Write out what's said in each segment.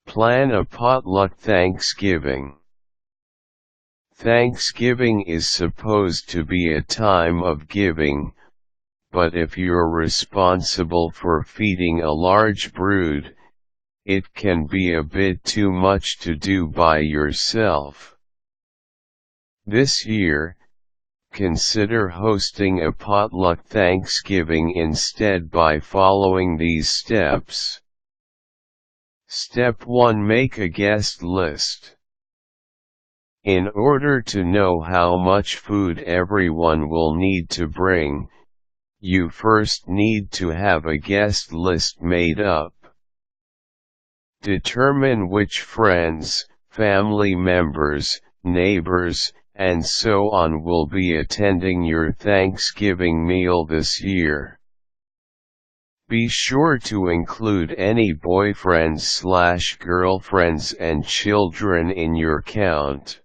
Plan a potluck Thanksgiving. Thanksgiving is supposed to be a time of giving, but if you're responsible for feeding a large brood, it can be a bit too much to do by yourself. This year, consider hosting a potluck Thanksgiving instead by following these steps. Step 1. Make a guest list. In order to know how much food everyone will need to bring, you first need to have a guest list made up. Determine which friends, family members, neighbors, and so on will be attending your Thanksgiving meal this year. Be sure to include any boyfriends/girlfriends and children in your count.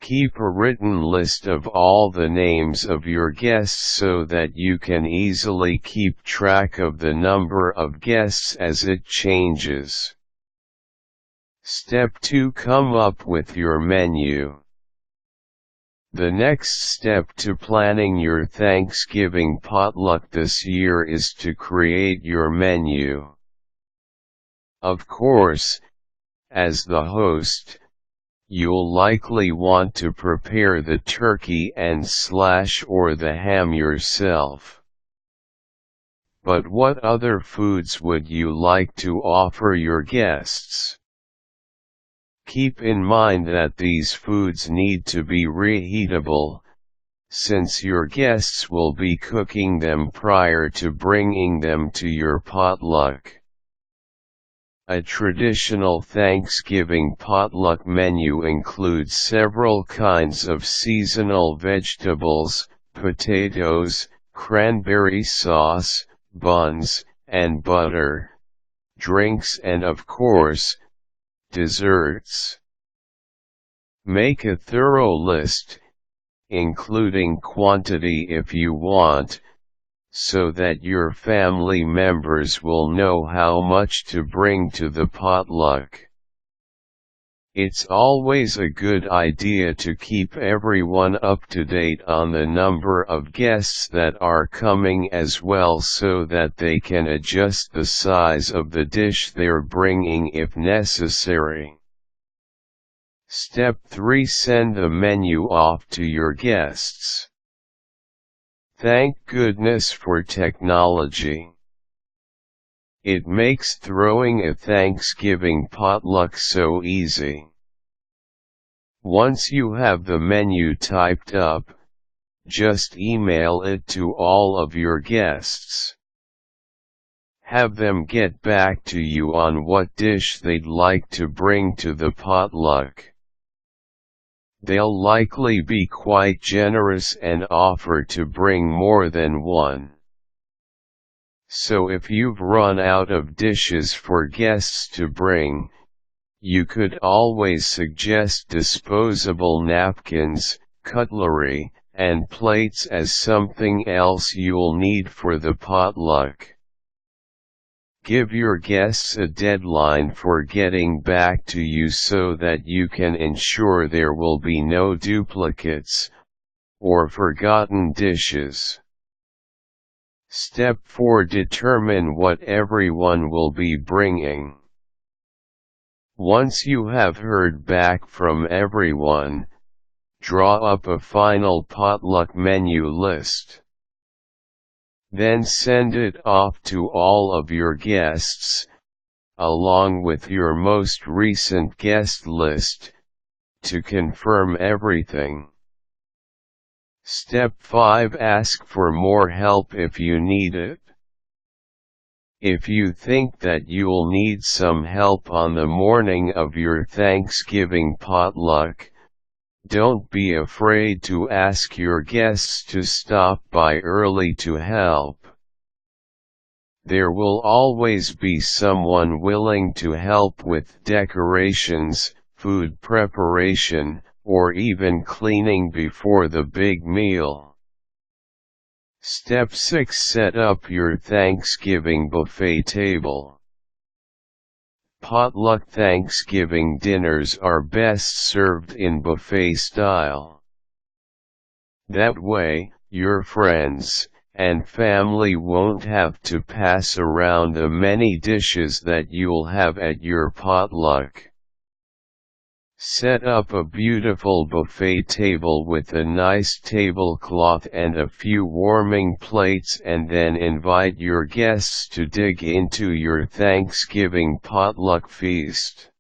Keep a written list of all the names of your guests so that you can easily keep track of the number of guests as it changes. Step 2. Come up with your menu. The next step to planning your Thanksgiving potluck this year is to create your menu. Of course, as the host, you'll likely want to prepare the turkey or the ham yourself. But what other foods would you like to offer your guests? Keep in mind that these foods need to be reheatable, since your guests will be cooking them prior to bringing them to your potluck. A traditional Thanksgiving potluck menu includes several kinds of seasonal vegetables, potatoes, cranberry sauce, buns, and butter, drinks and of course, desserts. Make a thorough list, including quantity if you want, so that your family members will know how much to bring to the potluck. It's always a good idea to keep everyone up to date on the number of guests that are coming as well so that they can adjust the size of the dish they're bringing if necessary. Step 3. Send the menu off to your guests. Thank goodness for technology. It makes throwing a Thanksgiving potluck so easy. Once you have the menu typed up, just email it to all of your guests. Have them get back to you on what dish they'd like to bring to the potluck. They'll likely be quite generous and offer to bring more than one. So if you've run out of dishes for guests to bring, you could always suggest disposable napkins, cutlery, and plates as something else you'll need for the potluck. Give your guests a deadline for getting back to you so that you can ensure there will be no duplicates or forgotten dishes. Step 4. Determine what everyone will be bringing. Once you have heard back from everyone, draw up a final potluck menu list. Then send it off to all of your guests, along with your most recent guest list, to confirm everything. Step 5. Ask for more help if you need it. If you think that you'll need some help on the morning of your Thanksgiving potluck, don't be afraid to ask your guests to stop by early to help. There will always be someone willing to help with decorations, food preparation, or even cleaning before the big meal. Step 6. Set up your Thanksgiving buffet table. Potluck Thanksgiving dinners are best served in buffet style. That way, your friends and family won't have to pass around the many dishes that you'll have at your potluck. Set up a beautiful buffet table with a nice tablecloth and a few warming plates, and then invite your guests to dig into your Thanksgiving potluck feast.